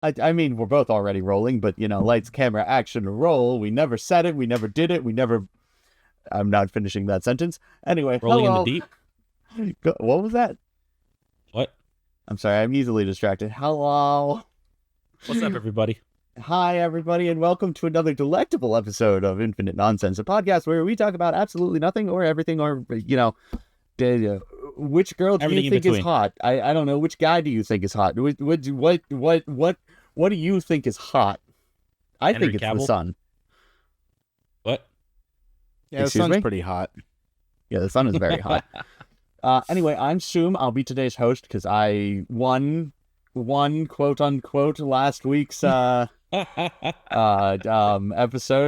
I mean, we're both already rolling, but lights, camera, action, roll. We never said it. We never did it. We never. I'm not finishing that sentence. Anyway, Rolling in the hello. deep. What was that? What? I'm sorry. I'm easily distracted. Hello. What's up, everybody? Hi, everybody, and welcome to another delectable episode of Infinite Nonsense, a podcast where we talk about absolutely nothing or everything, or which girl do Everything you in think is between. hot? I don't know. Which guy do you think is hot? What do you think is hot? I Henry think it's the Cavill? sun. What? Yeah, the Excuse sun's me? pretty hot. Yeah, the sun is very hot. Anyway, I'm Soom. I'll be today's host because I won quote unquote last week's episode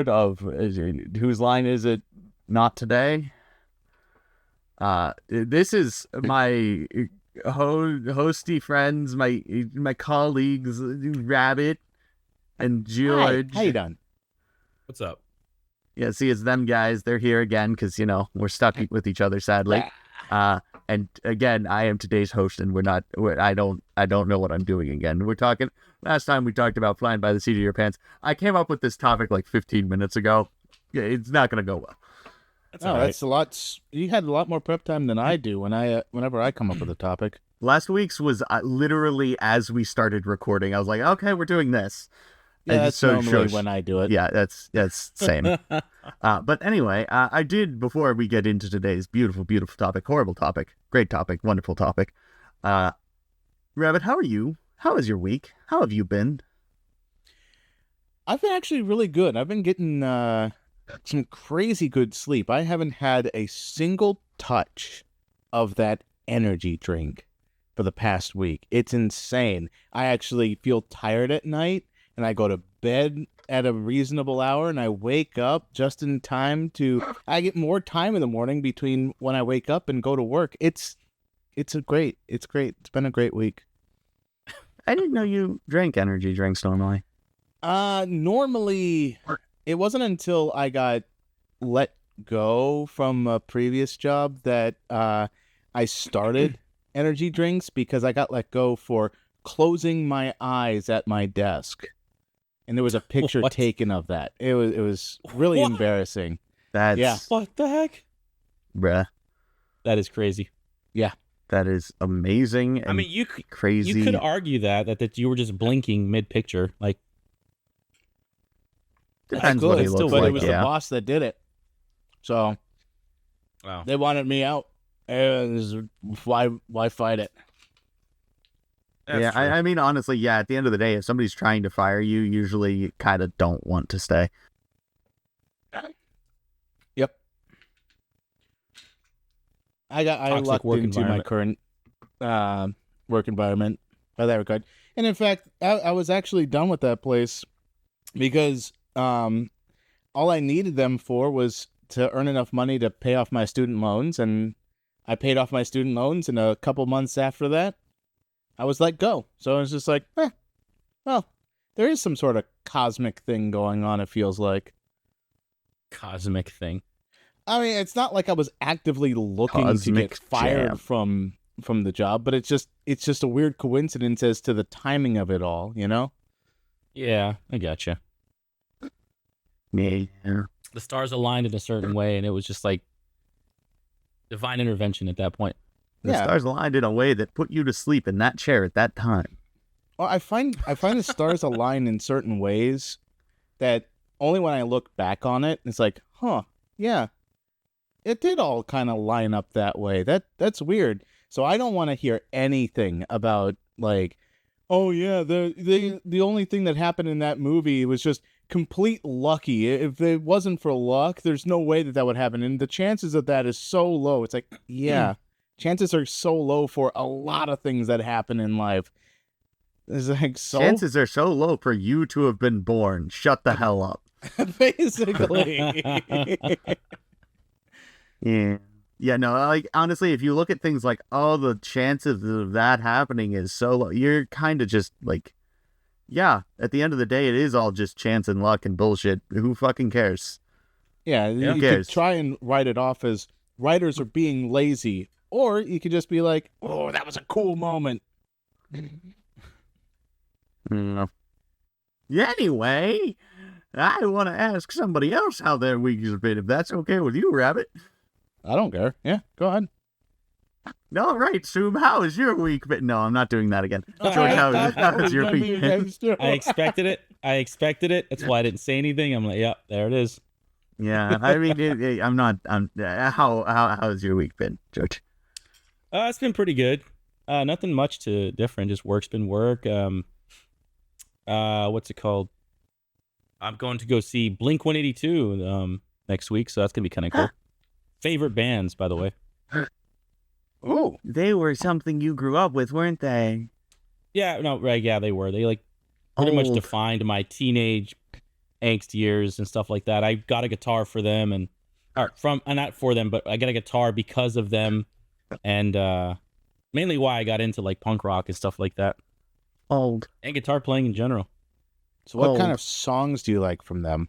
of Whose Line Is It Not Today? This is my hosty friends, my colleagues, Rabbit and George. Hi, how you doing? What's up? Yeah, see, it's them guys. They're here again because we're stuck with each other, sadly. And again, I am today's host, and I don't know what I'm doing again. Last time we talked about flying by the seat of your pants. I came up with this topic like 15 minutes ago. Yeah, it's not gonna go well. That's all right. That's a lot. You had a lot more prep time than I do whenever I come up with a topic. Last week's was literally as we started recording. I was like, okay, we're doing this. Yeah, And that's so normally shush. when I do it. Yeah, that's same. But anyway, I did, before we get into today's beautiful, beautiful topic, horrible topic, great topic, wonderful topic. Rabbit, how are you? How is your week? How have you been? I've been actually really good. I've been getting some crazy good sleep. I haven't had a single touch of that energy drink for the past week. It's insane. I actually feel tired at night, and I go to bed at a reasonable hour, and I wake up just in time I get more time in the morning between when I wake up and go to work. It's great. It's been a great week. I didn't know you drank energy drinks normally. Normally it wasn't until I got let go from a previous job that I started energy drinks, because I got let go for closing my eyes at my desk. And there was a picture What? taken of that. It was really What? embarrassing. That's, Yeah. What the heck? bruh, That is crazy. that is amazing and I mean, you crazy. could argue that you were just blinking mid-picture. Like, Depends I what could, he looks but like, it was the boss that did it. So wow. they wanted me out. And why fight it? Yeah, I mean, honestly, yeah, at the end of the day, if somebody's trying to fire you, usually you kind of don't want to stay. Yep. I Toxic lucked work into my environment. current work environment by that regard. And in fact, I was actually done with that place because all I needed them for was to earn enough money to pay off my student loans, and I paid off my student loans, and a couple months after that, I was let go. So I was just like, well, there is some sort of cosmic thing going on, it feels like. Cosmic thing. I mean, it's not like I was actively looking to Cosmic get fired jam. from the job, but it's just a weird coincidence as to the timing of it all, you know? Yeah, I gotcha. Yeah. The stars aligned in a certain way, and it was just like divine intervention at that point. The Yeah. stars aligned in a way that put you to sleep in that chair at that time. Well, I find the stars align in certain ways that only when I look back on it, it's like, huh, yeah, it did all kind of line up that way. That's weird. So I don't want to hear anything about like, oh yeah, the only thing that happened in that movie was just complete lucky. If it wasn't for luck, there's no way that would happen. And the chances of that is so low. It's like, yeah, chances are so low for a lot of things that happen in life. It's like, so Chances are so low for you to have been born. Shut the hell up. basically. Yeah. Yeah, no, like, honestly, if you look at things like, oh, the chances of that happening is so low, you're kind of just like, yeah, at the end of the day, it is all just chance and luck and bullshit. Who fucking cares? Yeah, you could cares? try and write it off as writers are being lazy, or you could just be like, "Oh, that was a cool moment." No. Anyway, I want to ask somebody else how their week has been, if that's okay with you, Rabbit. I don't care. Yeah, go ahead. All right, Sub, how is your week been? No, I'm not doing that again. George, how is your week been? I expected it. That's why I didn't say anything. I'm like, yep, there it is. Yeah, I mean, I'm not. How's your week been, George? It's been pretty good. Nothing much to different. Just work's been work. What's it called? I'm going to go see Blink 182 next week, so that's gonna be kind of cool. Favorite bands, by the way. Oh, they were something you grew up with, weren't they? Yeah, no, right? Yeah, they were. They like pretty much defined my teenage angst years and stuff like that. I got a guitar for them, and not for them, but I got a guitar because of them, and mainly why I got into like punk rock and stuff like that. Old. And guitar playing in general. So what kind of songs do you like from them?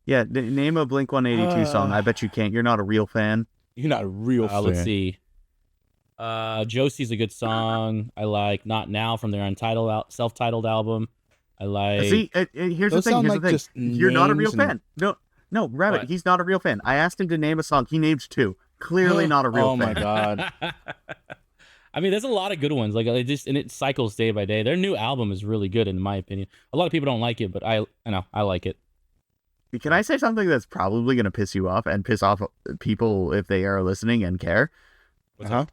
Yeah, name a Blink 182 song. I bet you can't. You're not a real fan. You're not a real fan. Let's see. Josie's a good song. I like Not Now from their self-titled album. I like. See, here's the thing. You're not a real fan. No, Rabbit. What? He's not a real fan. I asked him to name a song. He named 2. Clearly not a real fan. Oh my god. I mean, there's a lot of good ones. Like it cycles day by day. Their new album is really good, in my opinion. A lot of people don't like it, but I know I like it. Can I say something that's probably going to piss you off and piss off people if they are listening and care? What's up?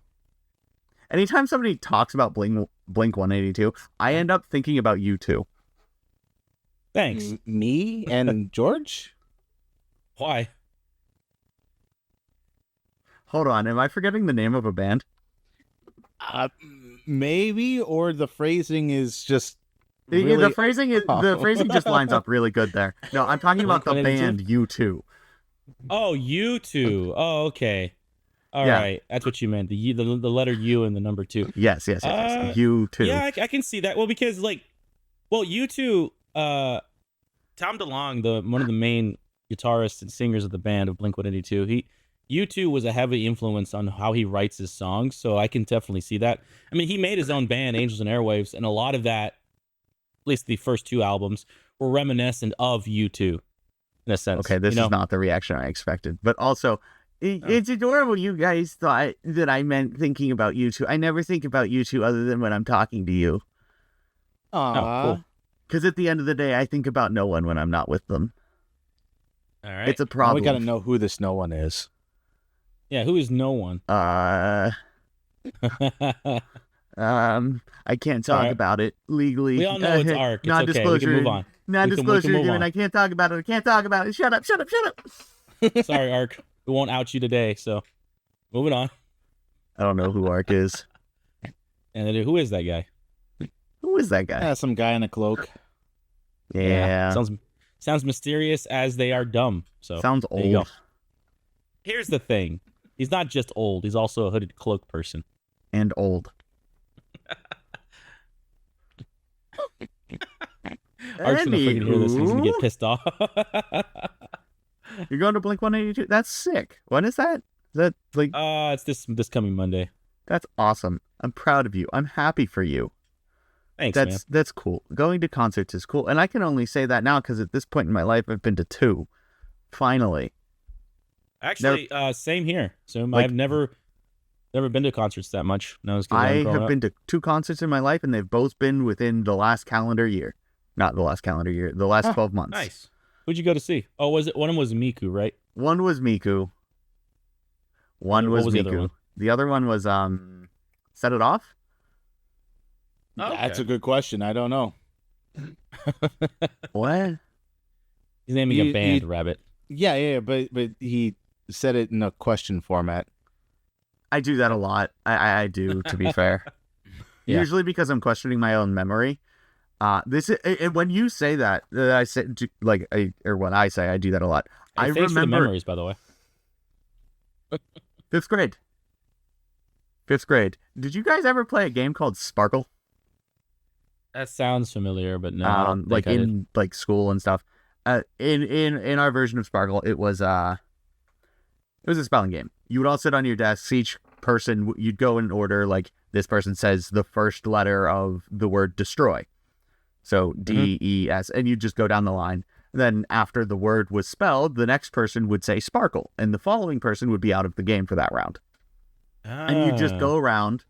Anytime somebody talks about Blink 182, I end up thinking about you two. Thanks. Me and George? Why? Hold on, am I forgetting the name of a band? Maybe, or the phrasing is just really... the phrasing just lines up really good there. No, I'm talking about the band U2. Oh, U2. Oh, okay. All right, that's what you meant. The letter U and the number 2. Yes. U2. Yeah, I can see that. Well, because U2, Tom DeLonge, one of the main guitarists and singers of the band of Blink 182, U2 was a heavy influence on how he writes his songs, so I can definitely see that. I mean, he made his own band, Angels and Airwaves, and a lot of that, at least the first 2 albums, were reminiscent of U2, in a sense. Okay, this is not the reaction I expected. But also, it's adorable you guys thought that I meant thinking about U2. I never think about U2 other than when I'm talking to you. Aww. Oh, cool. Because at the end of the day, I think about no one when I'm not with them. All right. It's a problem. We got to know who this no one is. Yeah, who is no one? I can't talk about it legally. We all know it's Ark. It's non-disclosure. Okay. We can move on. Non-disclosure agreement. I can't talk about it. Shut up. Sorry, Ark. We won't out you today, so moving on. I don't know who Ark is. And who is that guy? Who is that guy? Yeah, some guy in a cloak. Yeah. Sounds mysterious as they are dumb. So sounds old. Here's the thing. He's not just old. He's also a hooded cloak person. And old. Art's gonna freaking hear this and he's gonna get pissed off. You're going to Blink 182? That's sick. When is that? Is that like... it's this coming Monday. That's awesome. I'm proud of you. I'm happy for you. Thanks, man. That's cool. Going to concerts is cool. And I can only say that now because at this point in my life, I've been to 2. Finally. Actually, same here. So I've never been to concerts that much. I have been to 2 concerts in my life, and they've both been within the last calendar year. Not the last calendar year. The last 12 months. Nice. Who'd you go to see? Oh, one of them was Miku, right? One was Miku. One was Miku. The other one was Set It Off. Oh, okay. That's a good question. I don't know. What? He's naming a band, Rabbit. Yeah, but he said it in a question format. I do that a lot. I do, to be fair. Yeah. Usually because I'm questioning my own memory. When you say that I say or when I say I do that a lot. I remember remember the memories, by the way. 5th grade. 5th grade. Did you guys ever play a game called Sparkle? That sounds familiar, but no. Like in like school and stuff. In our version of Sparkle, it was a spelling game. You would all sit on your desks. Each person, you'd go in order. Like this person says the first letter of the word destroy. So DES, and you just go down the line. Then after the word was spelled, the next person would say sparkle, and the following person would be out of the game for that round. And you just go around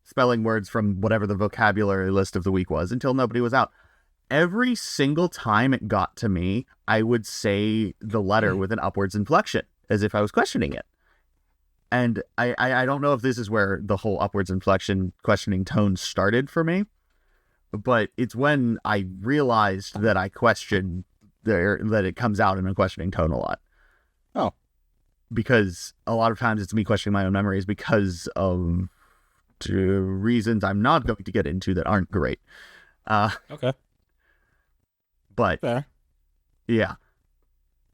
spelling words from whatever the vocabulary list of the week was until nobody was out. Every single time it got to me, I would say the letter with an upwards inflection, as if I was questioning it. And I don't know if this is where the whole upwards inflection questioning tone started for me, but it's when I realized that I question that it comes out in a questioning tone a lot. Oh. Because a lot of times it's me questioning my own memories because of reasons I'm not going to get into that aren't great. Okay. But Fair. yeah,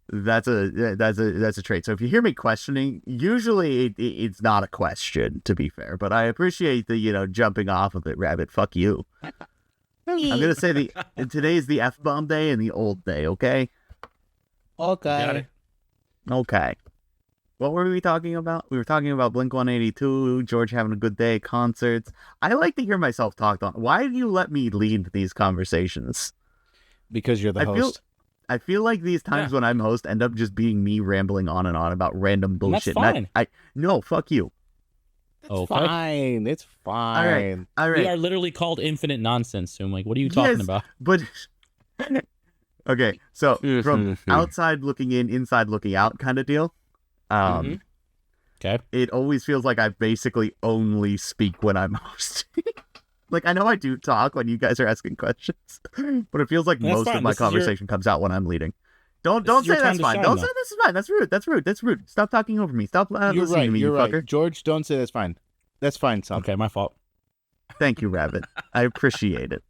that's a trait. So if you hear me questioning, usually it's not a question, to be fair. But I appreciate the jumping off of it, Rabbit. Fuck you. I'm gonna say today's the F-bomb day and the old day. Okay. Got it. Okay. What were we talking about? We were talking about Blink-182, George having a good day, concerts. I like to hear myself talked on. Why do you let me lead these conversations? Because you're the host. I feel like these times when I'm host end up just being me rambling on and on about random bullshit. And that's fine. No, fuck you. It's fine. It's fine. All right. We are literally called infinite nonsense. So I'm like, what are you talking about? But okay, so from outside looking in, inside looking out kind of deal. Okay. It always feels like I basically only speak when I'm hosting. Like, I know I do talk when you guys are asking questions, but it feels like most of my conversation comes out when I'm leading. Don't say that's fine. Don't say this is fine. That's rude. That's rude. Stop talking over me. Stop listening to me, you fucker. George, don't say that's fine. That's fine, son. Okay, my fault. Thank you, Rabbit. I appreciate it.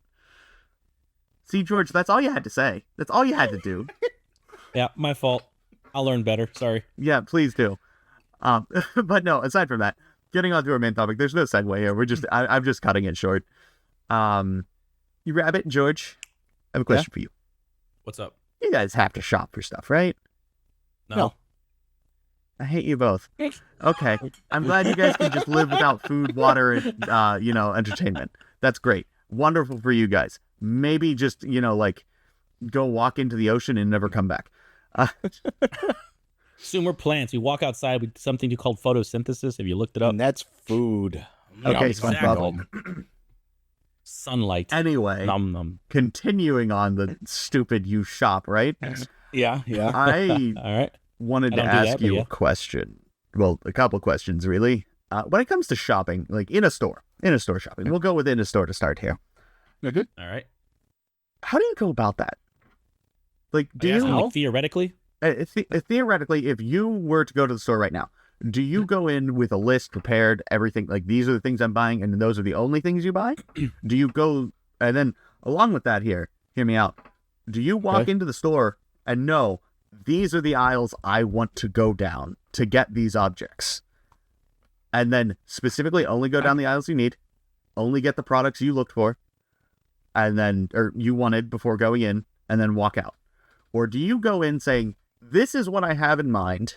See, George, that's all you had to say. That's all you had to do. Yeah, my fault. I'll learn better. Sorry. Yeah, please do. But no, aside from that, getting on to our main topic, there's no segue here. I'm just cutting it short. You Rabbit and George, I have a question for you. What's up? You guys have to shop for stuff, right? No. I hate you both. Okay. I'm glad you guys can just live without food, water, and, entertainment. That's great. Wonderful for you guys. Maybe just, go walk into the ocean and never come back. Soon we're plants. We walk outside with something called photosynthesis. Have you looked it up? And that's food. Okay, exactly. Sunlight. Anyway, Nom nom. Continuing on the stupid you shop, right? Yeah. I All right. wanted to ask you a question. Well, a couple questions, really. When it comes to shopping, like in a store shopping, we'll go within a store to start here. All right. How do you go about that? Like, do you like theoretically? Theoretically, if you were to go to the store right now, do you go in with a list prepared, everything, like these are the things I'm buying and those are the only things you buy? Do you go, and then along with that here, hear me out. Do you walk into the store and know these are the aisles I want to go down to get these objects? And then specifically only go down the aisles you need, only get the products you looked for, or you wanted before going in, and then walk out? Or do you go in saying, this is what I have in mind.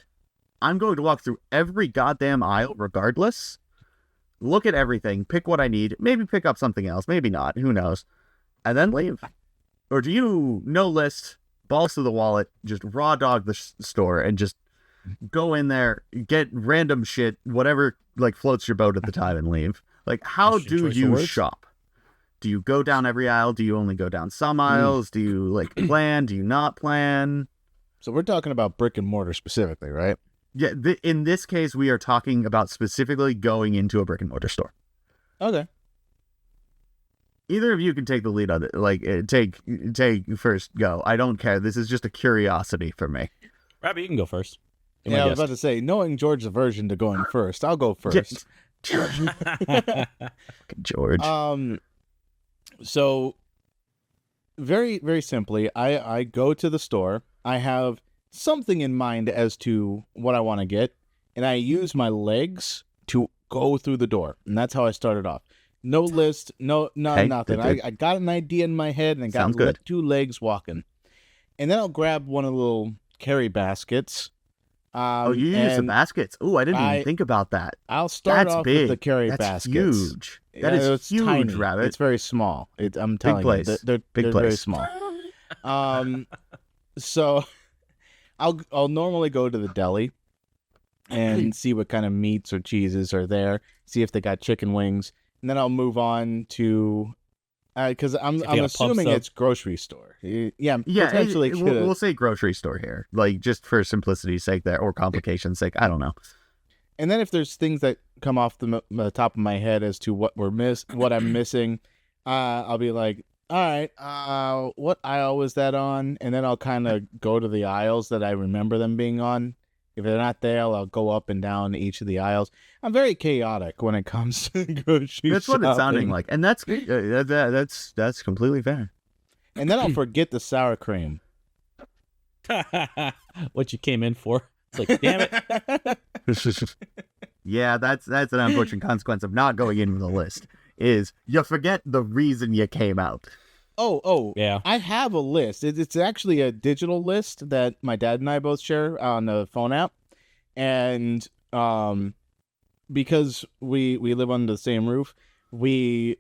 I'm going to walk through every goddamn aisle regardless. Look at everything. Pick what I need. Maybe pick up something else. Maybe not. Who knows? And then leave. Or do you, no list, balls to the wallet, just raw dog the store and just go in there, get random shit, whatever floats your boat at the time and leave? Like, how do you shop? Do you go down every aisle? Do you only go down some aisles? Do you plan? Do you not plan? So we're talking about brick and mortar specifically, right? Yeah, in this case, we are talking about specifically going into a brick and mortar store. Okay. Either of you can take the lead on it. Take first go. I don't care. This is just a curiosity for me. Rabbit, you can go first. Yeah, I was about to say, knowing George's aversion to going first, I'll go first. George. So very, very simply, I go to the store. I have something in mind as to what I want to get, and I use my legs to go through the door. And that's how I started off. No list, nothing. I got an idea in my head, and I got 2 legs walking. And then I'll grab one of the little carry baskets, Oh, you use the and baskets. Oh, I didn't even think about that. I'll start That's off big. with the carry That's baskets. huge. That Yeah, is it's huge, tiny. Rabbit. It's very small. I'm telling place. you, they're Big very place. small. So I'll normally go to the deli and see what kind of meats or cheeses are there. See if they got chicken wings, and then I'll move on to because I'm If you got a pub assuming sub. it's grocery store. Yeah, Yeah, potentially. we'll say grocery store here, like just for simplicity's sake, there or complications' sake. I don't know. And then if there's things that come off the top of my head as to what I'm missing, I'll be like, all right, what aisle was that on? And then I'll kind of go to the aisles that I remember them being on. If they're not there, I'll go up and down each of the aisles. I'm very chaotic when it comes to grocery That's what shopping. it's sounding like, and that's completely fair. And then I'll forget the sour cream. What you came in for? It's like, damn it. Yeah, that's an unfortunate consequence of not going in with a list. Is you forget the reason you came out. Oh, Yeah. I have a list. It's actually a digital list that my dad and I both share on the phone app, and because we live under the same roof, we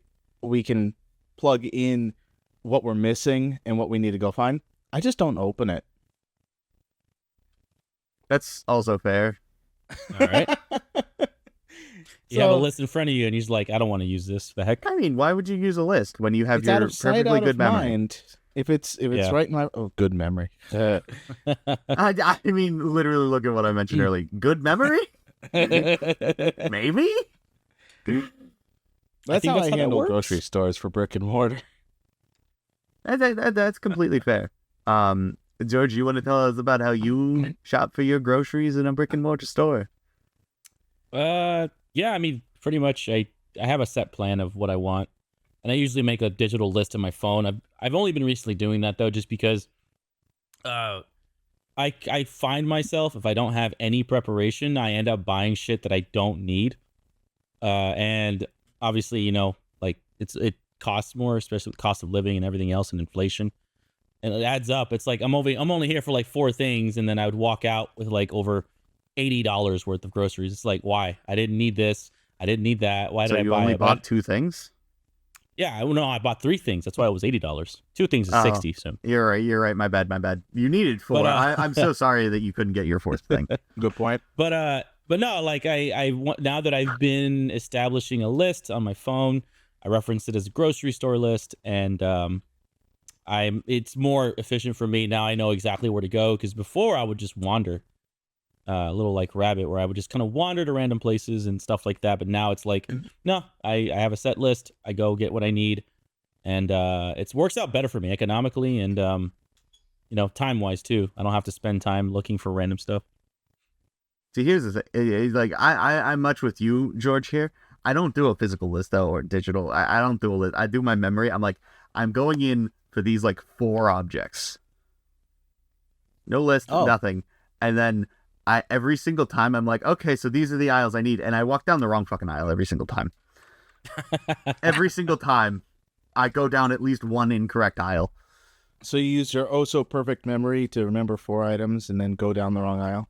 can plug in what we're missing and what we need to go find. I just don't open it. That's also fair. All right. You have a So- list in front of you, and he's like, I don't want to use this. The heck? I mean, why would you use a list when you have It's out your of sight, perfectly out good of memory? mind. If it's Yeah. right in my good memory. I mean, literally, look at what I mentioned earlier. Good memory? Maybe? That's think how that's I how that handle works. grocery stores for brick and mortar. That's completely fair. George, you want to tell us about how you shop for your groceries in a brick and mortar store? Yeah, I mean, pretty much I have a set plan of what I want, and I usually make a digital list on my phone. I've only been recently doing that though, just because I find myself, if I don't have any preparation, I end up buying shit that I don't need. And obviously, you know, like it costs more, especially with cost of living and everything else and inflation. And it adds up. It's like I'm only here for like 4 things, and then I would walk out with like over $80 worth of groceries. It's like, why? I didn't need this. I didn't need that. Why So did I you buy only it? bought 2 things? Yeah, I bought 3 things. That's why it was $80. 2 things is Oh. 60. So You're right. My bad. You needed 4. But, I'm so sorry that you couldn't get your 4th thing. Good point. But no, like I want, now that I've been establishing a list on my phone, I reference it as a grocery store list, and it's more efficient for me now. I know exactly where to go, because before I would just wander, a little like Rabbit, where I would just kind of wander to random places and stuff like that. But now it's like, no, I have a set list. I go get what I need, and it works out better for me economically and you know, time wise too. I don't have to spend time looking for random stuff. See, here's the thing. Like, I'm much with you, George, here. I don't do a physical list, though, or digital. I don't do a list. I do my memory. I'm like, I'm going in for these, like, 4 objects. No list, nothing. And then every single time, I'm like, okay, so these are the aisles I need. And I walk down the wrong fucking aisle every single time. Every single time, I go down at least one incorrect aisle. So you use your perfect memory to remember 4 items and then go down the wrong aisle?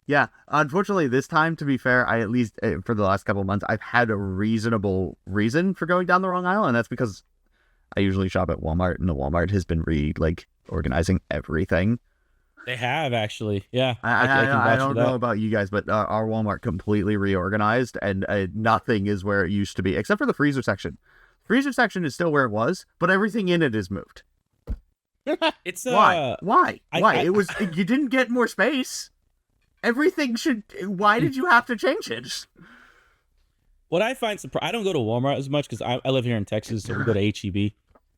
Yeah, unfortunately, this time, to be fair, I at least, for the last couple of months, I've had a reasonable reason for going down the wrong aisle, and that's because I usually shop at Walmart, and the Walmart has been organizing everything. They have, actually. Yeah. I can vouch don't for that. know about you guys, but our Walmart completely reorganized, and nothing is where it used to be, except for the freezer section. Freezer section is still where it was, but everything in it is moved. It's Why? Why? I- You didn't get more space. Everything should. Why did you have to change it? What I find I don't go to Walmart as much because I live here in Texas, so we go to HEB.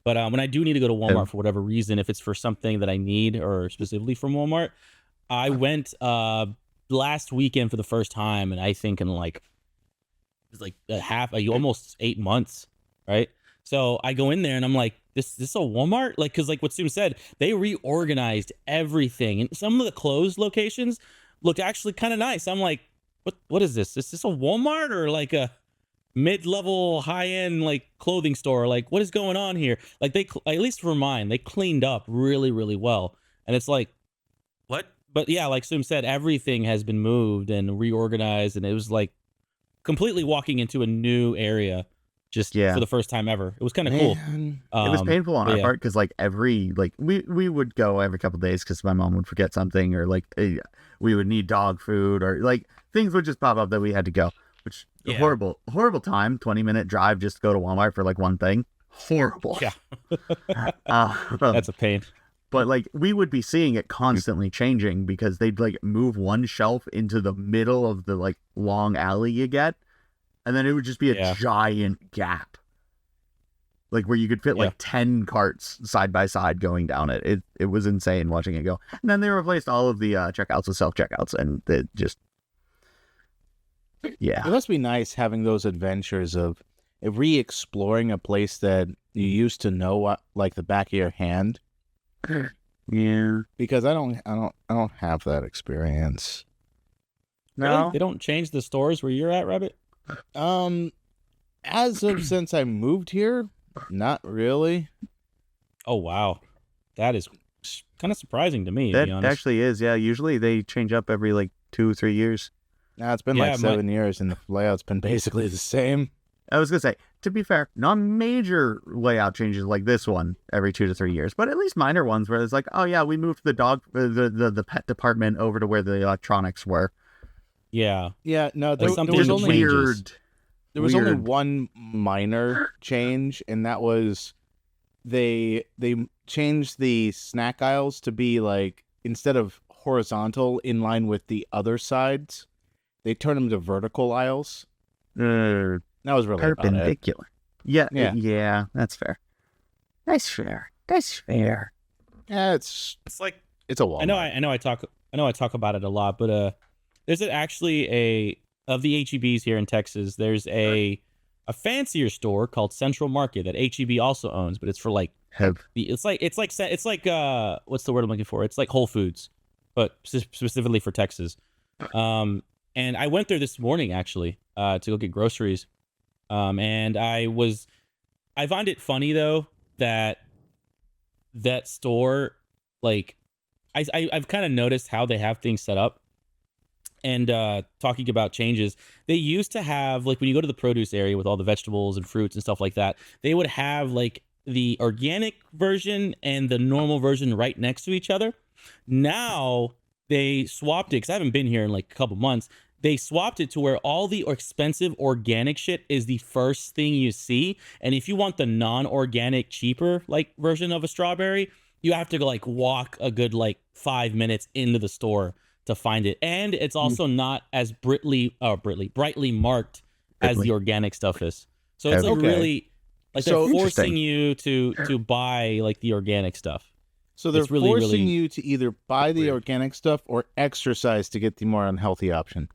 But when I do need to go to Walmart for whatever reason, if it's for something that I need or specifically from Walmart, I went last weekend for the first time, and I think in like it's like almost 8 months, right? So I go in there and I'm like, this a Walmart? Like, because like what Sim said, they reorganized everything, and some of the closed locations looked actually kind of nice. I'm like, what is this? Is this a Walmart or like a mid-level high-end like clothing store? Like, what is going on here? Like, they at least for mine, they cleaned up really, really well. And it's like, what? but yeah, like Sim said, everything has been moved and reorganized, and it was like completely walking into a new area just for the first time ever. It was kind of cool. Man. It was painful on our yeah. part because like we would go every couple of days because my mom would forget something or like we would need dog food or like things would just pop up that we had to go. Which horrible time. 20-minute drive just to go to Walmart for like one thing. Horrible. Yeah. That's a pain. But like we would be seeing it constantly changing because they'd like move one shelf into the middle of the like long alley you get, and then it would just be a giant gap. Like where you could fit like 10 carts side by side going down it. It was insane watching it go. And then they replaced all of the checkouts with self-checkouts, and it just It must be nice having those adventures of re-exploring a place that you used to know like the back of your hand. Yeah. Because I don't have that experience. No. Really? They don't change the stores where you're at, Rabbit? As of since I moved here, not really. Oh wow. That is kind of surprising to me, to That be honest. actually is, yeah. Usually they change up every like 2-3 years. Now it's been like 7 years and the layout's been basically the same. I was gonna say, to be fair, not major layout changes like this one every 2 to 3 years, but at least minor ones where it's like, oh yeah, we moved the the pet department over to where the electronics were. Yeah. Yeah, no, there something was just only weird. there was only one minor change, and that was they changed the snack aisles to be like, instead of horizontal in line with the other sides, they turned them to vertical aisles. That was really perpendicular. Yeah, yeah, that's fair. That's fair. Yeah, It's like it's a Walmart. I know I talk about it a lot, but there's actually of the HEBs here in Texas, there's a fancier store called Central Market that HEB also owns, but it's for like it's like what's the word I'm looking for? It's like Whole Foods, but specifically for Texas. And I went there this morning actually to go get groceries. And I find it funny though that store, like I've kind of noticed how they have things set up. And talking about changes, they used to have, like, when you go to the produce area with all the vegetables and fruits and stuff like that, they would have like the organic version and the normal version right next to each other. Now they swapped it, because I haven't been here in like a couple months. They swapped it to where all the expensive organic shit is the first thing you see. And if you want the non-organic, cheaper like version of a strawberry, you have to go like walk a good like 5 minutes into the store to find it. And it's also not as brightly marked as the organic stuff is. So it's like really like they're forcing you to buy like the organic stuff. So they're forcing you to either buy the organic stuff or exercise to get the more unhealthy option.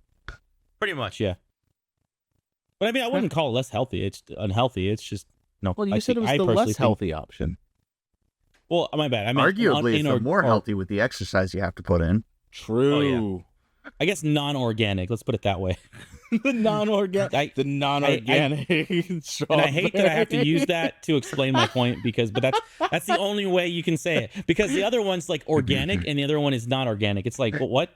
Pretty much, yeah. But I mean, I wouldn't call it less healthy. It's unhealthy. It's just no. Well, you said it was the less healthy option. Well, my bad. I mean, arguably, it's the more healthy with the exercise you have to put in. True. Oh, yeah. I guess non-organic. Let's put it that way. The non-organic. And I hate that I have to use that to explain my point, but that's the only way you can say it, because the other one's like organic and the other one is not organic. It's like, what?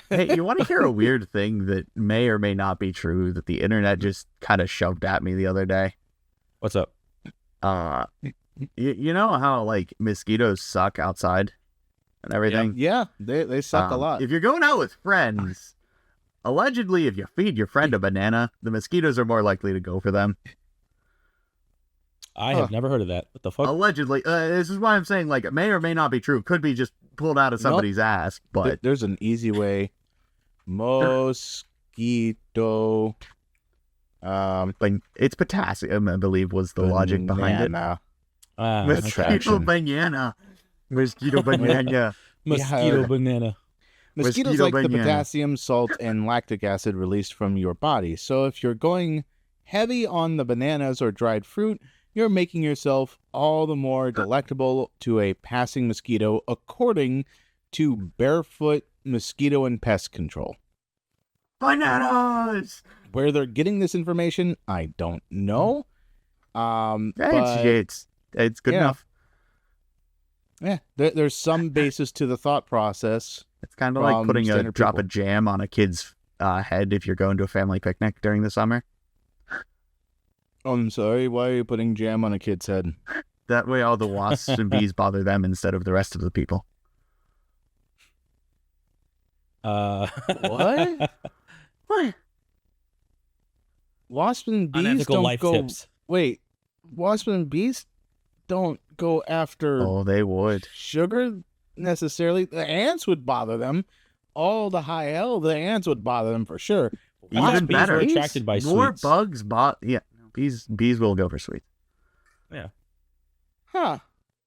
Hey, you want to hear a weird thing that may or may not be true that the internet just kind of shoved at me the other day? What's up? You know how like mosquitoes suck outside and everything? Yeah, they suck a lot. If you're going out with friends, allegedly, if you feed your friend a banana, the mosquitoes are more likely to go for them. I have never heard of that. What the fuck? Allegedly. This is why I'm saying, like, it may or may not be true. Could be just pulled out of somebody's ass, but... There's an easy way. Mosquito... it's potassium, I believe, was the logic behind it. Mosquito banana. Mosquito banana. Mosquito banana. Mosquitoes like the potassium, salt, and lactic acid released from your body. So if you're going heavy on the bananas or dried fruit, you're making yourself all the more delectable to a passing mosquito, according to Barefoot Mosquito and Pest Control. Bananas! Where they're getting this information, I don't know. It's good enough. Yeah, there's some basis to the thought process. It's kind of like From putting a standard drop people. of jam on a kid's head if you're going to a family picnic during the summer. I'm sorry, why are you putting jam on a kid's head? That way all the wasps and bees bother them instead of the rest of the people. What? What? Wasps and bees Unethical don't life go. tips. Wait, wasps and bees don't go after Oh, they would. sugar necessarily. The ants would bother them. All the high hell, the ants would bother them for sure. I thought Even bees better. were attracted by More sweets. bugs yeah. Bees will go for sweets. Huh.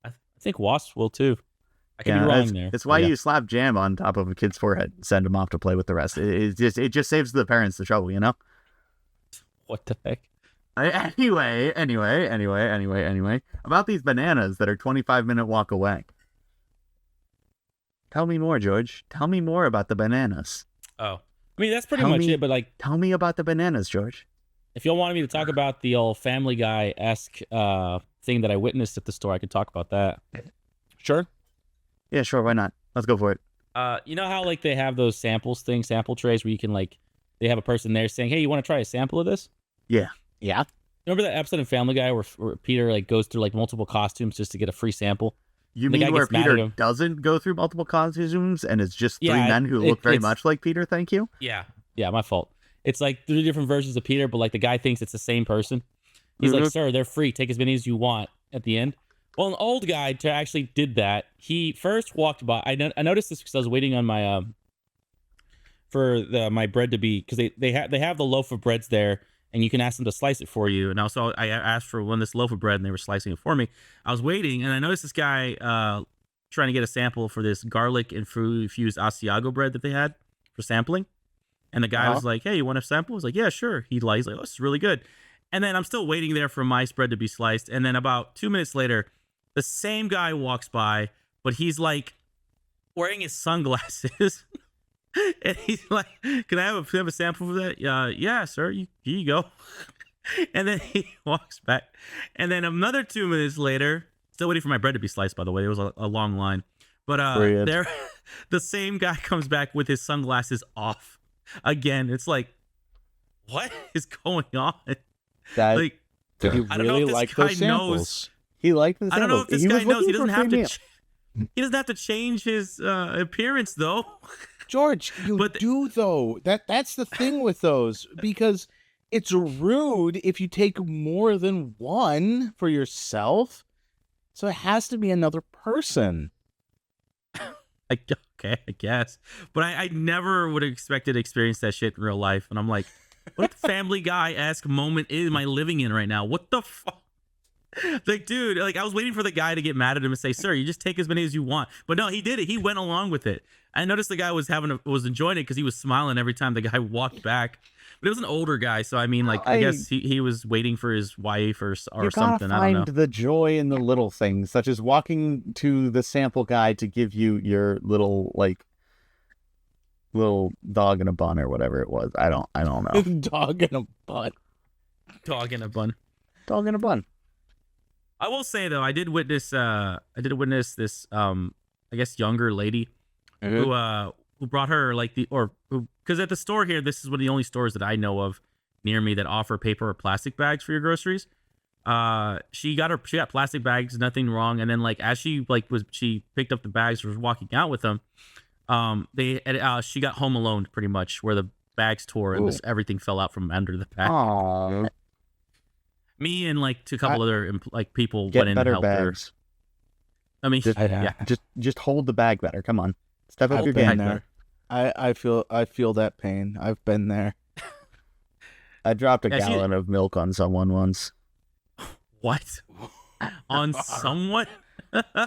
I think wasps will too. I could be Yeah, wrong there. it's why Yeah. you slap jam on top of a kid's forehead and send them off to play with the rest. It just saves the parents the trouble, you know? What the heck? Anyway. About these bananas that are 25-minute walk away. Tell me more, George. Tell me more about the bananas. Oh, I mean that's pretty Tell much me- it. But like, Tell me about the bananas, George. if y'all wanted me to talk about the old Family Guy-esque thing that I witnessed at the store, I could talk about that. Sure. Yeah, sure. Why not? Let's go for it. You know how like they have those sample trays where you can like, they have a person there saying, "Hey, you want to try a sample of this?" Yeah. Remember that episode of Family Guy where Peter like goes through like multiple costumes just to get a free sample? You The guy mean where gets mad at Peter him. doesn't go through multiple costumes and it's just three Yeah, men who it- look very it's- much like Peter? Thank you. Yeah, my fault. It's like 3 different versions of Peter, but like the guy thinks it's the same person. He's like, Mhm. "Sir, they're free. Take as many as you want." At the end, well, an old guy actually did that. He first walked by. I noticed this because I was waiting on my for my bread to be, because they have the loaf of breads there, and you can ask them to slice it for you. And also I asked for this loaf of bread, and they were slicing it for me. I was waiting, and I noticed this guy trying to get a sample for this garlic and fruit infused Asiago bread that they had for sampling. And the guy was like, "Hey, you want a sample?" I was like, "Yeah, sure." He's like, "Oh, this is really good." And then I'm still waiting there for my spread to be sliced. And then about 2 minutes later, the same guy walks by, but he's like wearing his sunglasses. And he's like, "Can I have a sample for that?" Yeah, sir. Here you go. And then he walks back. And then another 2 minutes later, still waiting for my bread to be sliced, by the way. It was a long line. But Brilliant. there, the same guy comes back with his sunglasses off again. It's like, what is going on? That Like, He I don't know really if this liked guy those samples. knows. he liked the I don't know if samples. this He guy was knows. He looking doesn't for have free to. meal. He doesn't have to change his appearance though. George, you But- do though. That's the thing with those, because it's rude if you take more than one for yourself. So it has to be another person. Okay, I guess. But I never would have expected to experience that shit in real life. And I'm like, what Family Guy-esque moment am I living in right now? What the fuck? Like, dude, like I was waiting for the guy to get mad at him and say, "Sir, you just take as many as you want." But no, he did it. He went along with it. I noticed the guy was enjoying it because he was smiling every time the guy walked back. But it was an older guy, so I mean, like I guess he was waiting for his wife or You something. gotta I don't know. find the joy in the little things, such as walking to the sample guy to give you your little dog in a bun or whatever it was. I don't know. Dog in a butt. Dog in a bun. Dog in a bun. I will say though, I did witness this I guess younger lady who brought her because at the store here, this is one of the only stores that I know of near me that offer paper or plastic bags for your groceries. She got plastic bags, nothing wrong. And then like as she picked up the bags, was walking out with them. She got home alone pretty much, where the bags tore and everything fell out from under the bag. Aww. Me and like a couple other people Get went in and better helped her. bags. I mean, Just, yeah. just hold the bag better. Come on. Step up I've your been game. there. I feel that pain. I've been there. I dropped a Yeah, gallon of milk on someone once. What? On someone?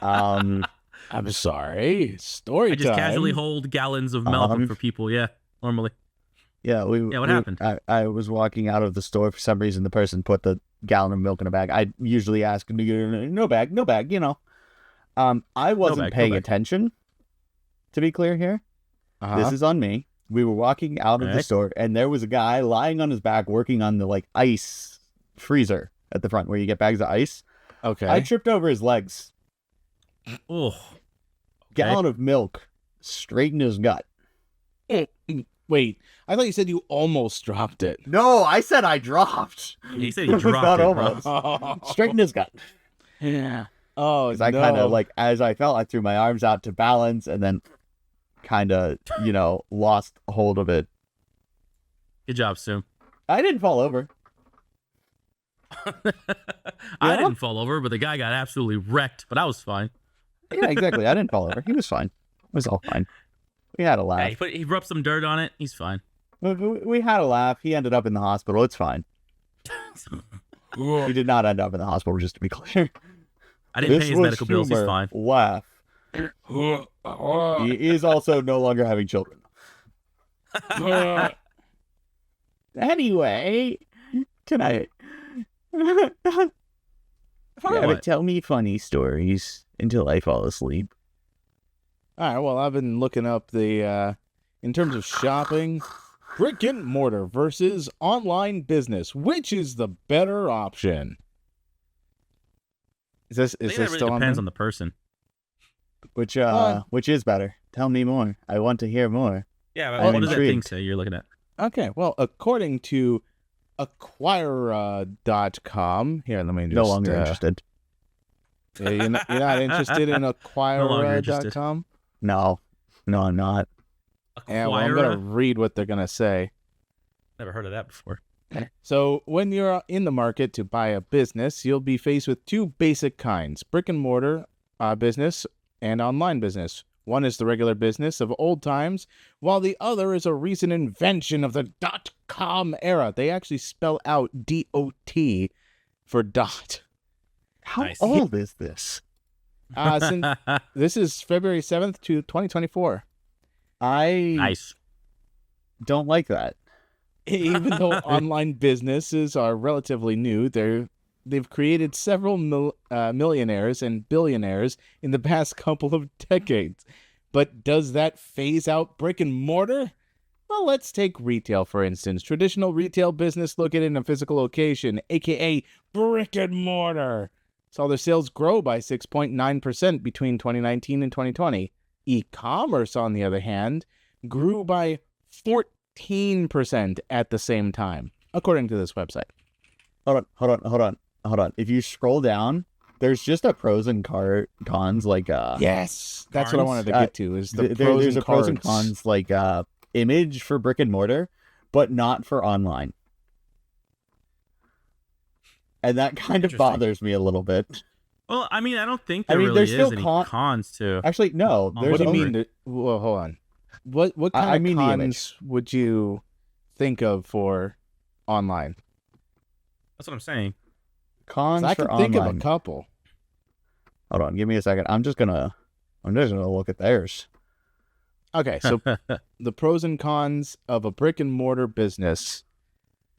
Um, I'm sorry. Story I just time. casually hold gallons of milk for people. Yeah, normally. yeah, what happened? I was walking out of the store. For some reason, the person put the gallon of milk in a bag. I usually ask them to get no bag, you know. I wasn't bag, no paying bag. attention, to be clear here. Uh-huh. This is on me. We were walking out of the Alright. store, and there was a guy lying on his back working on the ice freezer at the front where you get bags of ice. Okay. I tripped over his legs. Oh, Gallon of milk straight in his gut. Wait, I thought you said you almost dropped it. No, I said I dropped. He said he It was dropped not it, bro. almost. Straight in his gut. Yeah. Oh, Because I kind of like, as I fell, I threw my arms out to balance and then kind of, lost hold of it. Good job, Sue. I didn't fall over. I didn't fall over, but the guy got absolutely wrecked. But I was fine. Yeah, exactly. I didn't fall over. He was fine. It was all fine. We had a laugh. Yeah, he rubbed some dirt on it. He's fine. We had a laugh. He ended up in the hospital. It's fine. He did not end up in the hospital, just to be clear. I didn't This pay his was medical bills. He's humor. fine. Laugh. He is also no longer having children. Anyway, tonight. What? Tell me funny stories until I fall asleep. All right, well, I've been looking up the, in terms of shopping, brick and mortar versus online business. Which is the better option? Is I this think that really still depends on on the person. Which is better? Tell me more. I want to hear more. Yeah, I'm what does that thing intrigued. say you're looking at? Okay, well, according to Acquire.com, here, let me just... No longer interested. Yeah, you're not interested in longer interested. Acquire.com? No, I'm not. Yeah, well, I'm going to read what they're going to say. Never heard of that before. So, when you're in the market to buy a business, you'll be faced with two basic kinds: brick and mortar business and online business. One is the regular business of old times, while the other is a recent invention of the .com era. They actually spell out DOT for dot. How Nice. old is this? Since this is February 7th to 2024. I Nice. don't like that. Even though online businesses are relatively new, they've created several millionaires and billionaires in the past couple of decades. But does that phase out brick and mortar? Well, let's take retail, for instance. Traditional retail business located in a physical location, aka brick and mortar, saw their sales grow by 6.9% between 2019 and 2020. E-commerce, on the other hand, grew by 14% at the same time, according to this website. Hold on. If you scroll down, there's just a pros and cons, like Yes, that's what I wanted to get to, is the there's a pros and cons, like image for brick and mortar, but not for online. And that kind of Interesting. bothers me a little bit. Well, I mean, I don't think there really there's is still any cons to. Actually, no. Oh, There's What do you only- mean? Well, hold on. What I kind mean of the cons image. would you think of for online? That's what I'm saying. cons 'Cause I for can think online? of a couple. Hold on, give me a second. I'm just gonna look at theirs. Okay, so the pros and cons of a brick and mortar business.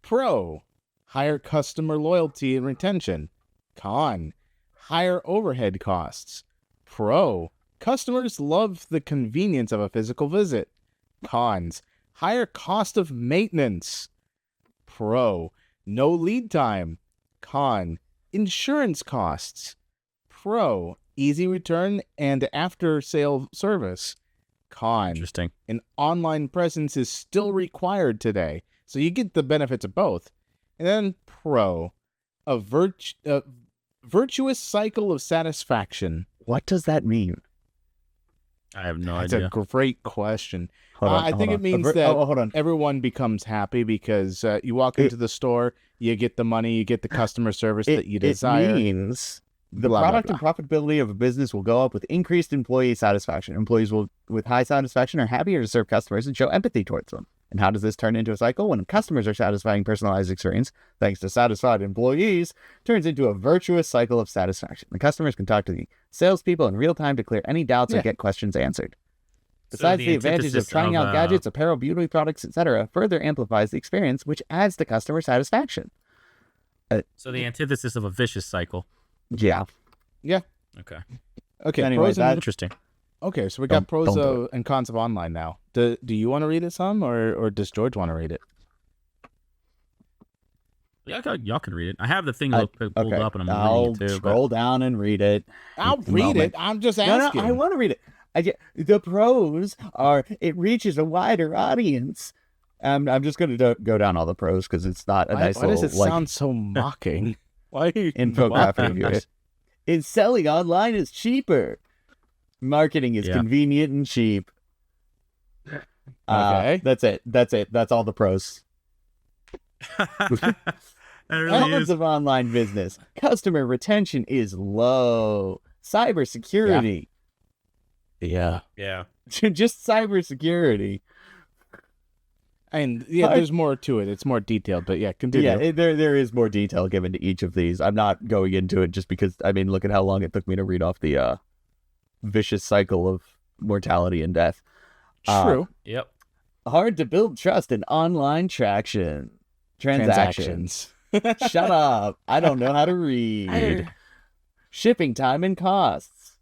Pro, higher customer loyalty and retention. Con, higher overhead costs. Pro, customers love the convenience of a physical visit. Cons, higher cost of maintenance. Pro, no lead time. Con, insurance costs. Pro, easy return and after sale service. Con, Interesting. an online presence is still required today. So you get the benefits of both. And then pro, a virtuous cycle of satisfaction. What does that mean? I have no That's idea. a great question. Hold on, I think hold it on. means that hold on. everyone becomes happy because you walk into the store, you get the money, you get the customer service that you desire. It means the Blah, blah, product and profitability of a business will go up with increased employee satisfaction. Employees with high satisfaction are happier to serve customers and show empathy towards them. And how does this turn into a cycle? When customers are satisfying personalized experience, thanks to satisfied employees, turns into a virtuous cycle of satisfaction. The customers can talk to the salespeople in real time to clear any doubts or Yeah. get questions answered. So Besides the the advantages of antithesis trying of, out gadgets, apparel, beauty products, etc., further amplifies the experience, which adds to customer satisfaction. So the antithesis of a vicious cycle. Yeah. Okay. Okay, Anyway, pros and that- Interesting. okay, so we got pros don't do and cons of online now. Do you want to read it some, or does George want to read it? Y'all can read it. I have the thing pulled Okay, up and I'm I'll reading it too. scroll down and read it. I'll At the read moment. it. I'm just No, asking. I want to read it. The pros are it reaches a wider audience. I'm just going to go down all the pros because it's not a nice why does little it sound so mocking? Why are you infographic mocking reviews. it? It's selling online is cheaper. Marketing is convenient and cheap. Okay. That's it. That's all the pros. That really Elements is. of online business. Customer retention is low. Cybersecurity. Yeah. Yeah. Just cybersecurity. And there's more to it. It's more detailed, but continue. Yeah, there is more detail given to each of these. I'm not going into it just because, I mean, look at how long it took me to read off the vicious cycle of mortality and death. True. Yep. Hard to build trust in online transactions. Shut up. I don't know how to read. Shipping time and costs.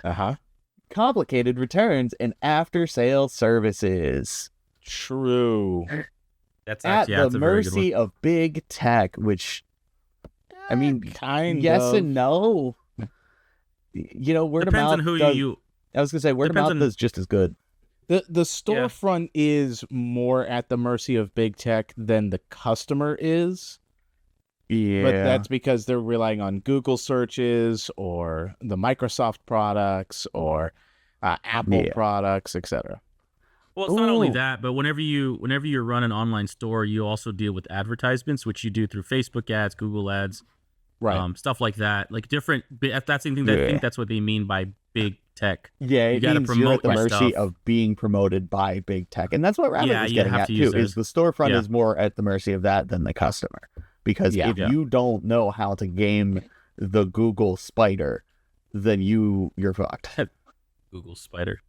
Uh-huh. Complicated returns and after-sale services. True. That's At actually the that's a very good mercy of big tech, which, I mean, kind yes of. and no. You know, word one. Depends of mouth on who does, you. I was going to say, word of depends mouth on- is just as good. The storefront is more at the mercy of big tech than the customer is. Yeah. But that's because they're relying on Google searches or the Microsoft products or Apple products, etc. Well, it's not only Ooh. that, but whenever you run an online store, you also deal with advertisements, which you do through Facebook ads, Google ads, Right. stuff like that. Like different. That's the thing. I think that's what they mean by big tech. Yeah, You it gotta means you're at promote the your mercy stuff. of being promoted by big tech. And that's what Rabbit Yeah, was you getting have at, to use too, is the storefront Yeah. is more at the mercy of that than the customer. Because if you don't know how to game the Google spider, then you're fucked. Google Spider.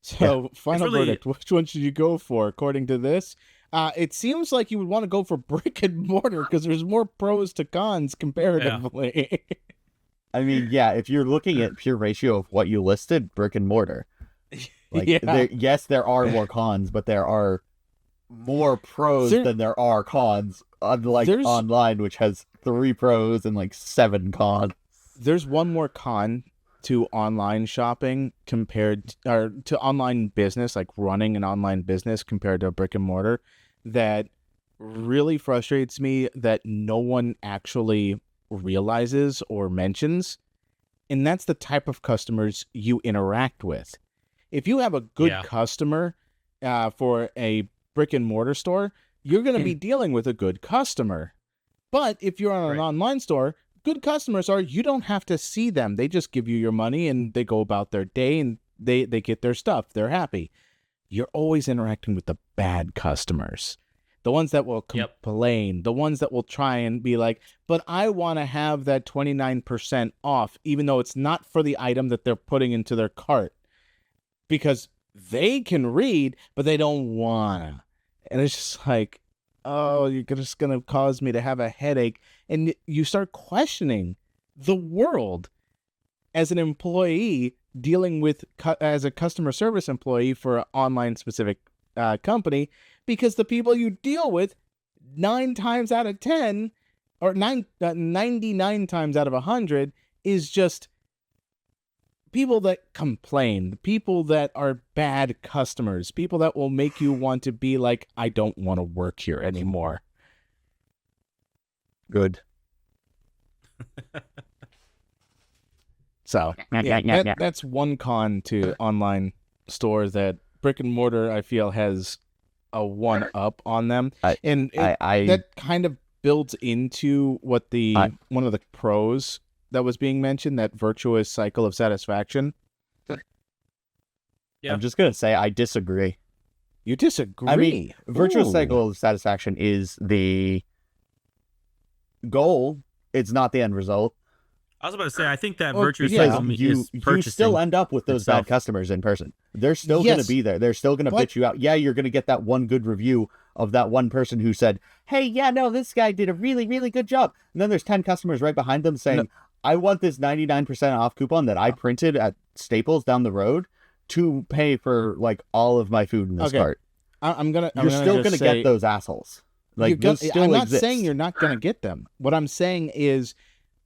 So, final It's really- verdict. Which one should you go for, according to this? It seems like you would want to go for brick and mortar because there's more pros to cons comparatively. I mean, yeah, if you're looking at pure ratio of what you listed, brick and mortar. Like, yes, there are more cons, but there are more pros than there are cons. Unlike online, which has 3 pros and like 7 cons. There's one more con to online shopping to online business, like running an online business compared to a brick and mortar, that really frustrates me that no one actually realizes or mentions, and that's the type of customers you interact with. If you have a good customer for a brick and mortar store, you're going to be dealing with a good customer. But if you're on an online store, good customers are, you don't have to see them. They just give you your money and they go about their day and they get their stuff. They're happy. You're always interacting with the bad customers. The ones that will complain, the ones that will try and be like, but I want to have that 29% off, even though it's not for the item that they're putting into their cart. Because they can read, but they don't want to. And it's just like, oh, you're just going to cause me to have a headache. And you start questioning the world as an employee dealing with, as a customer service employee for an online specific company, because the people you deal with 9 times out of 10 or 99 times out of 100 is just people that complain, people that are bad customers, people that will make you want to be like, I don't want to work here anymore. Good. So, that's one con to online stores that brick and mortar, I feel, has a one up on them. That kind of builds into what one of the pros that was being mentioned, that virtuous cycle of satisfaction. I'm just going to say I disagree. You disagree? I mean, virtuous cycle of satisfaction is the goal. It's not the end result. I was about to say, I think that virtuous because cycle is you purchasing still end up with those bad customers in person. They're still going to be there. They're still going to bitch you out. Yeah, you're going to get that one good review of that one person who said, hey, yeah, no, this guy did a really, really good job. And then there's 10 customers right behind them saying, I want this 99% off coupon that I printed at Staples down the road to pay for like all of my food in this cart. You're still gonna get those assholes. Like those still I'm not exist. saying you're not gonna get them. What I'm saying is,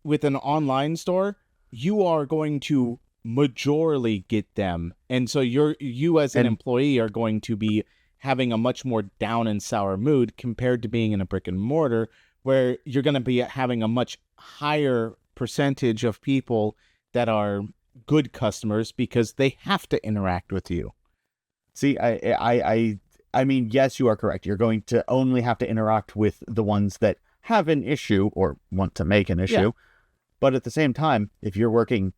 with an online store, you are going to majorly get them, and so you as an employee are going to be having a much more down and sour mood compared to being in a brick and mortar where you're going to be having a much higher percentage of people that are good customers because they have to interact with you. See, I mean, yes, you are correct. You're going to only have to interact with the ones that have an issue or want to make an issue. Yeah. But at the same time, if you're working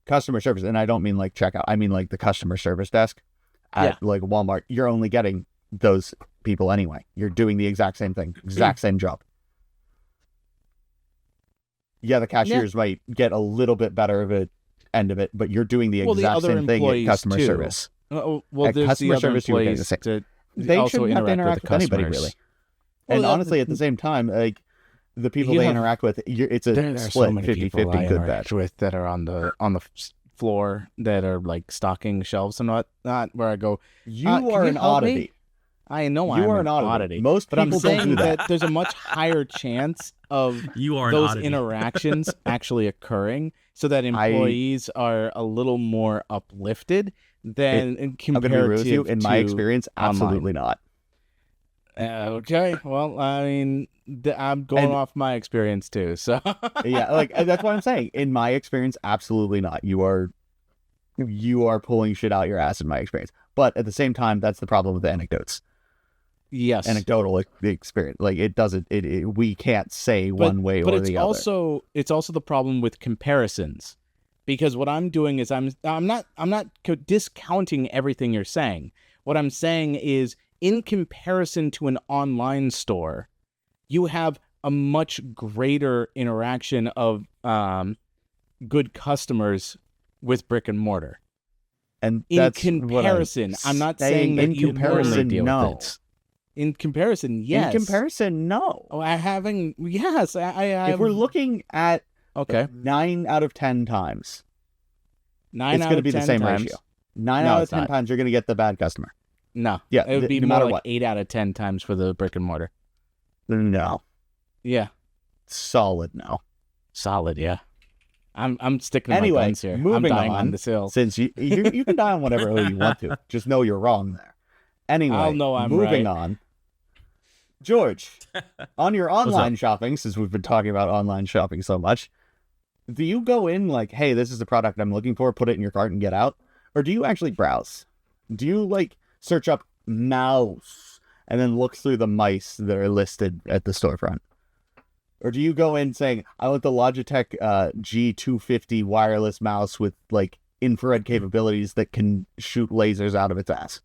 customer service, and I don't mean like checkout, I mean like the customer service desk at like Walmart, you're only getting those people anyway. You're doing the exact same thing, exact same job. Yeah, the cashiers might get a little bit better of it end of it, but you're doing the exact same thing at customer service. Well, at there's customer the other service, you would get employees the same. to They also shouldn't have to interact with with anybody, customers. really. Well, And honestly, at the same time, like the people they interact with, it's a there are split, so many 50-50, people I good, bad. interact with that are on the floor that are like stocking shelves and whatnot. Where I go, You can are you an help me? oddity. I know You I'm are an oddity. Most but I'm people don't do saying that. that there's a much higher chance of You are an those oddity. interactions actually occurring, so that employees are a little more uplifted than I'm going to be real with you. In my experience, absolutely not. Okay, well, I mean, I'm going off my experience too, so Yeah, like that's what I'm saying. In my experience, absolutely not. You are pulling shit out your ass in my experience. But at the same time, that's the problem with the anecdotes. yes, Anecdotal experience, like it doesn't. We can't say one way or the other. It's also the problem with comparisons, because what I'm doing is I'm not discounting everything you're saying. What I'm saying is, in comparison to an online store, you have a much greater interaction of good customers with brick and mortar. And In that's comparison, I'm not saying that in you comparison, deal no. with it. In comparison, yes. In comparison, no. Oh, I have. If we're looking at Okay, 9 out of 10 times, 9 it's out going to of be 10 the same times. ratio. 9 No, out of it's 10 not. times, you're going to get the bad customer. No, Yeah, it would be no more matter like what. 8 out of 10 times for the brick and mortar. No, Yeah, solid no. solid. Yeah, I'm sticking to my Anyway, guns here. I'm moving dying on, on this hill. Since you can die on whatever hill you want to, just know you're wrong there. Anyway, I'll know I'm moving right. on. George, on your online shopping, since we've been talking about online shopping so much, do you go in like, hey, this is the product I'm looking for, put it in your cart and get out? Or do you actually browse? Do you like search up mouse and then look through the mice that are listed at the storefront? Or do you go in saying, I want the Logitech G250 wireless mouse with like infrared capabilities that can shoot lasers out of its ass?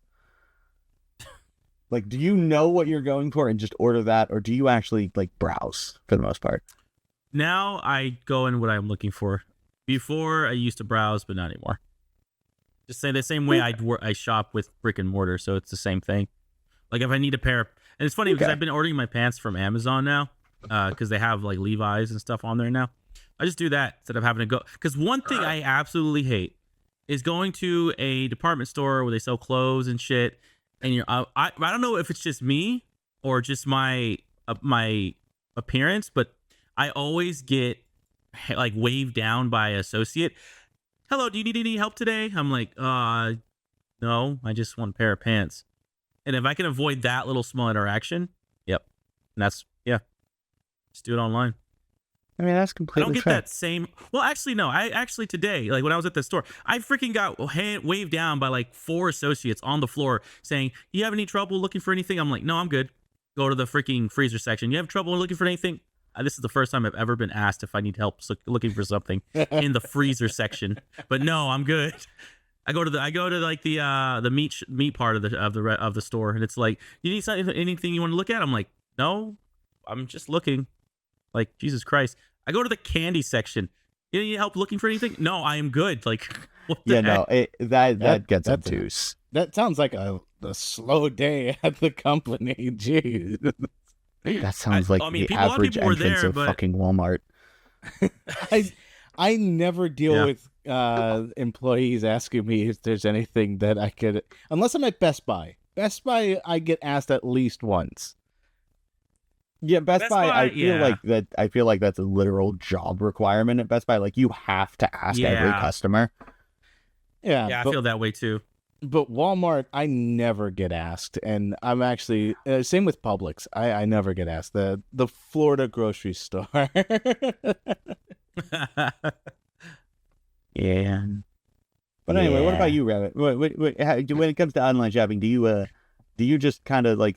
Like, do you know what you're going for and just order that? Or do you actually like browse for the most part? Now I go in what I'm looking for. Before I used to browse, but not anymore. Just say the same way I shop with brick and mortar, so it's the same thing. Like if I need a pair, and it's funny because I've been ordering my pants from Amazon now, because they have like Levi's and stuff on there now. I just do that instead of having to go. Because one thing I absolutely hate is going to a department store where they sell clothes and shit, and I don't know if it's just me or just my appearance, but I always get like waved down by an associate. Hello, do you need any help today? I'm like, no, I just want a pair of pants. And if I can avoid that little small interaction, yep. And that's, just do it online. I mean, that's I completely don't get fair. that same. Well, actually, no. I actually today, like when I was at the store, I freaking got waved down by like 4 associates on the floor saying, "You have any trouble looking for anything?" I'm like, "No, I'm good." Go to the freaking freezer section. You have trouble looking for anything? This is the first time I've ever been asked if I need help looking for something in the freezer section. But no, I'm good. I go to like the meat part of the store, and it's like, "You need anything you want to look at?" I'm like, "No, I'm just looking." Like, Jesus Christ. I go to the candy section. You need help looking for anything? No, I am good. Like, what the heck? No, that gets that's obtuse. That sounds like a slow day at the company. Jeez. That sounds like I mean, the a lot of average people were entrance there, of but- fucking Walmart. I never deal Yeah. with employees asking me if there's anything that I could, unless I'm at Best Buy. Best Buy, I get asked at least once. Yeah, Best Best Buy, Buy, I feel like that's a literal job requirement at Best Buy. Like, you have to ask every Yeah. customer. Yeah, I feel that way too. But Walmart, I never get asked, and I'm actually same with Publix. I never get asked. The Florida grocery store. Yeah. But anyway, what about you, Rabbit? When it comes to online shopping, do you just kind of like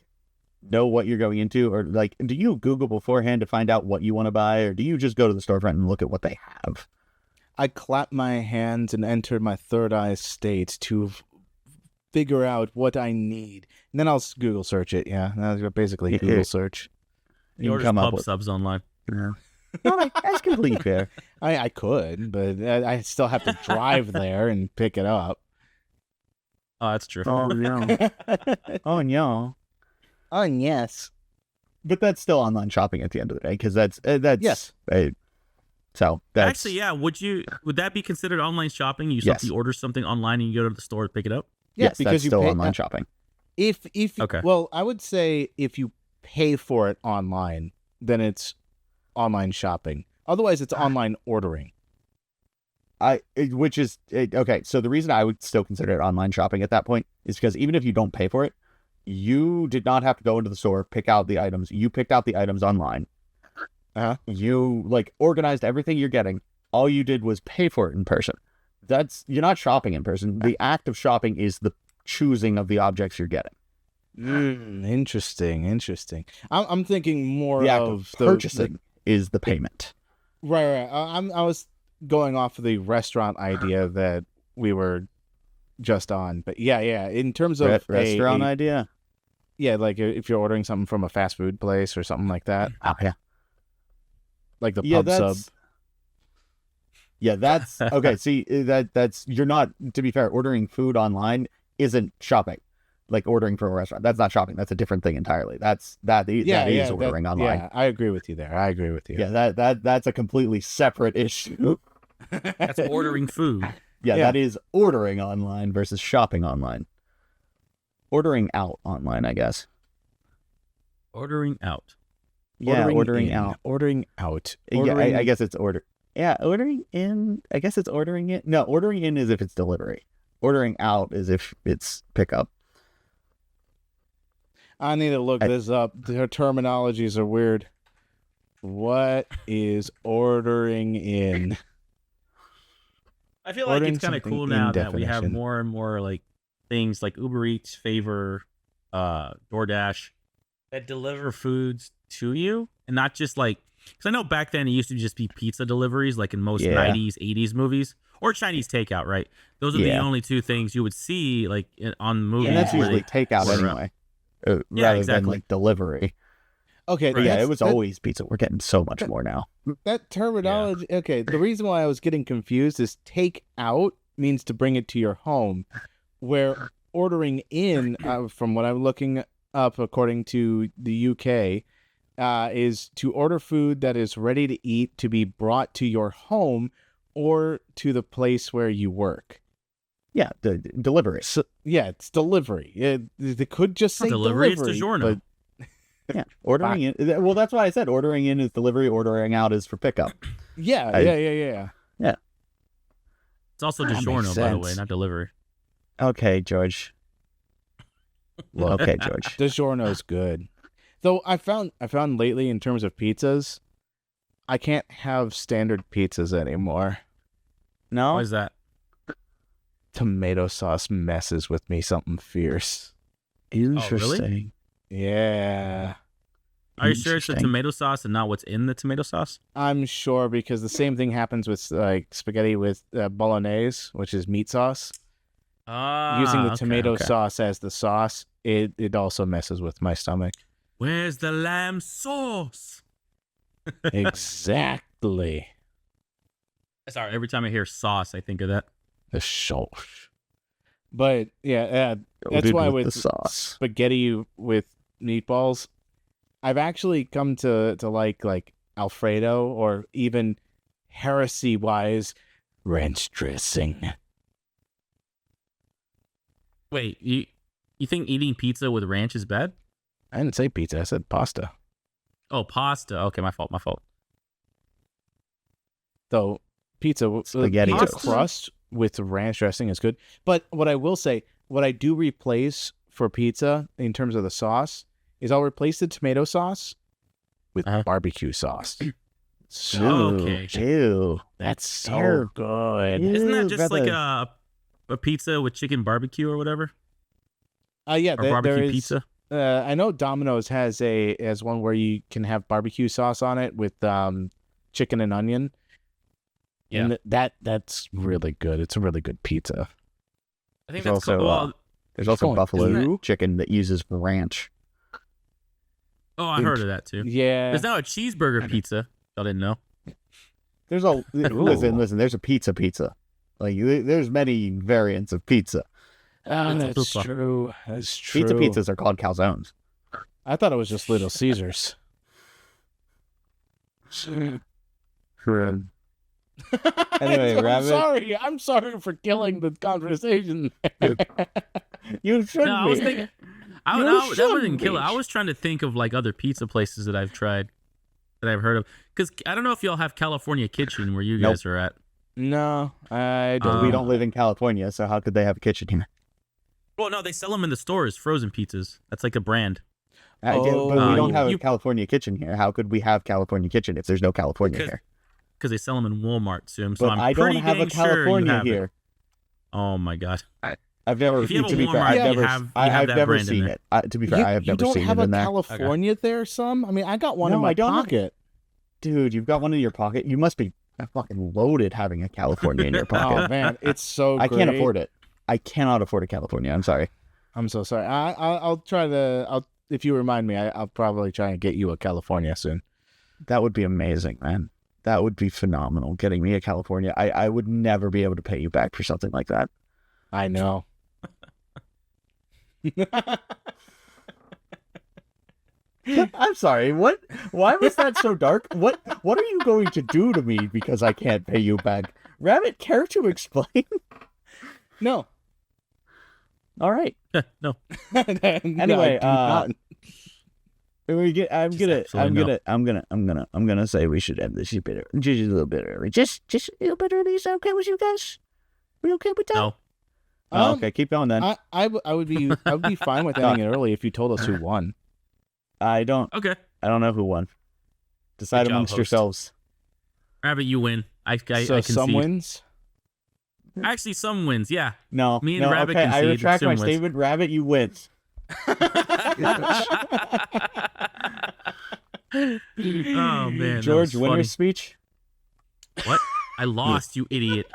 know what you're going into, or like do you Google beforehand to find out what you want to buy, or do you just go to the storefront and look at what they have? I clap my hands and enter my third eye state to figure out what I need, and then I'll Google search it. Yeah, that's basically Google search. He orders pub subs online. Yeah. No, that's completely fair. I could, but I still have to drive there and pick it up. Oh, that's true. Oh no. Oh no. Oh yes. But that's still online shopping at the end of the day, because that's Yes. So that's Actually, yeah. Would that be considered online shopping? You Yes. order something online and you go to the store to pick it up? Yes, because that's you still pay, online shopping. If Okay. Well, I would say if you pay for it online, then it's online shopping. Otherwise, it's online ordering. Okay. So the reason I would still consider it online shopping at that point is because even if you don't pay for it, you did not have to go into the store, pick out the items. You picked out the items online. You like organized everything you're getting. All you did was pay for it in person. You're not shopping in person. The act of shopping is the choosing of the objects you're getting. Interesting. I'm thinking more The act of of purchasing is the payment. Right. I was going off of the restaurant idea that we were just on, but yeah. In terms of Restaurant idea. Yeah, like if you're ordering something from a fast food place or something like that, Oh yeah. like the pub sub. Yeah, that's okay. See, that's you're not. To be fair, ordering food online isn't shopping. Like ordering from a restaurant, that's not shopping. That's a different thing entirely. That is ordering online. Yeah, I agree with you there. Yeah, that's a completely separate issue. That's ordering food. Yeah, that is ordering online versus shopping online. Ordering out online, I guess. Ordering out. Yeah, ordering out. Ordering out. Yeah, I guess it's order. Yeah, ordering in. I guess it's ordering it. No, ordering in is if it's delivery. Ordering out is if it's pickup. I need to look this up. Their terminologies are weird. What is ordering in? I feel like Ordering it's kind of something cool in now that we have definition. more and more like things like Uber Eats, Favor, DoorDash that deliver foods to you, and not just like, because I know back then it used to just be pizza deliveries, like in most 90s, 80s movies, or Chinese takeout, right? Those are the only two things you would see like on movies. And that's where usually they takeout order anyway, rather than like delivery. Okay, But yeah, it was always pizza. We're getting so much more now. that terminology. Okay, the reason why I was getting confused is take out means to bring it to your home, where ordering in, from what I'm looking up according to the UK, is to order food that is ready to eat to be brought to your home or to the place where you work. Yeah, the delivery. So, yeah, it's delivery. They could just say delivery. It's delivery, DiGiorno. Yeah, ordering in. Well, that's why I said ordering in is delivery. Ordering out is for pickup. Yeah. It's also That makes DiGiorno, by the way, sense. not delivery. Okay, George. Okay, George. DiGiorno's good. Though I found lately in terms of pizzas, I can't have standard pizzas anymore. No. Why is that? Tomato sauce messes with me something fierce. Interesting. Yeah. Are you sure it's the Interesting. tomato sauce and not what's in the tomato sauce? I'm sure because the same thing happens with like spaghetti with bolognese, which is meat sauce. Using the tomato sauce as the sauce, it also messes with my stomach. Where's the lamb sauce? Exactly. Sorry, every time I hear sauce, I think of that. The sauce. But yeah, that's why with the sauce. spaghetti with meatballs, I've actually come to like Alfredo or even heresy wise ranch dressing. Wait, you think eating pizza with ranch is bad? I didn't say pizza, I said pasta. Oh, pasta. Okay, my fault. Though pizza Spaghetti pizza toast. crust with ranch dressing is good. But what I will say, what I do replace for pizza in terms of the sauce is I'll replace the tomato sauce with barbecue sauce. Okay. Ew. That's so Ew. good. Isn't that just like brother. a pizza with chicken barbecue or whatever? Yeah, Or barbecue there is, pizza? I know Domino's has one where you can have barbecue sauce on it with chicken and onion. Yeah. And that's really good. It's a really good pizza. I think There's that's also, well, There's also Isn't buffalo that- chicken that uses ranch. oh, I heard of that too. Yeah. There's now a cheeseburger pizza. I didn't know. There's a listen. There's a pizza. Like there's many variants of pizza. Oh, That's that's super. true. That's true. Pizza pizzas are called calzones. I thought it was just Little Caesars. Anyway, Rabbit. I'm sorry for killing the conversation. You should No, I was be. thinking. You That shouldn't wouldn't kill it. be. I was trying to think of like other pizza places that I've tried, that I've heard of. Because I don't know if y'all have California Kitchen where you Nope. guys are at. No, I don't. We don't live in California, so how could they have a kitchen here? Well, no, they sell them in the stores, frozen pizzas. That's like a brand. But we don't you- have a you- California kitchen here. How could we have California kitchen if there's no California Because- here? Because they sell them in Walmart, Sim. So But I'm I don't pretty have a dang sure you California have it. here. Oh my god. I've never. If you have a to be fair, Walmart, I've you never. have I've that never brand in seen there. it. To be fair, I have you never don't seen have it a in there. California there, some? I mean, I got one No, in my I don't have- pocket. Dude, you've got one in your pocket. You must be fucking loaded having a California in your Oh pocket. man, it's so I can't great. afford it. I cannot afford a California. I'm sorry. I'm so sorry. I'll try to. If you remind me, I'll probably try and get you a California soon. That would be amazing, man. That would be phenomenal. Getting me a California. I would never be able to pay you back for something like that. I know. I'm sorry. What? Why was that so dark? What are you going to do to me because I can't pay you back? Rabbit, care to explain? No. All right. No. Anyway, I'm absolutely gonna say we should end this just a little bit early. Just a little bit early. Is that okay with you guys? We okay with that? No. Oh, okay, keep going then. I would be fine with ending it early if you told us who won. I don't Okay. know who won. Decide Good job, amongst host. yourselves. Rabbit, you win. I So concede. some wins. Actually, some wins. Yeah. No, Me and no, Rabbit okay, I concede, retract Sim my wins. statement. Rabbit, you win. Oh man. George, that was winner's funny. speech. What? I lost, you idiot.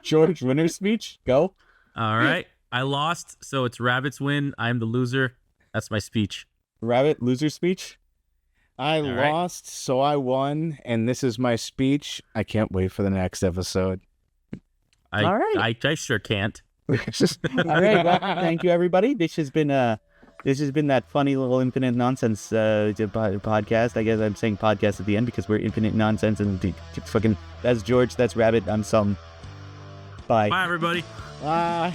George, winner's speech. Go. All right. I lost, so it's Rabbit's win. I'm the loser. That's my speech. Rabbit, loser speech. I right. lost, so I won, and this is my speech. I can't wait for the next episode. All right. I sure can't. All right. Well, thank you, everybody. This has been that funny little infinite nonsense podcast. I guess I'm saying podcast at the end because we're infinite nonsense and fucking. That's George. That's Rabbit. I'm some. Bye. Bye, everybody. Bye.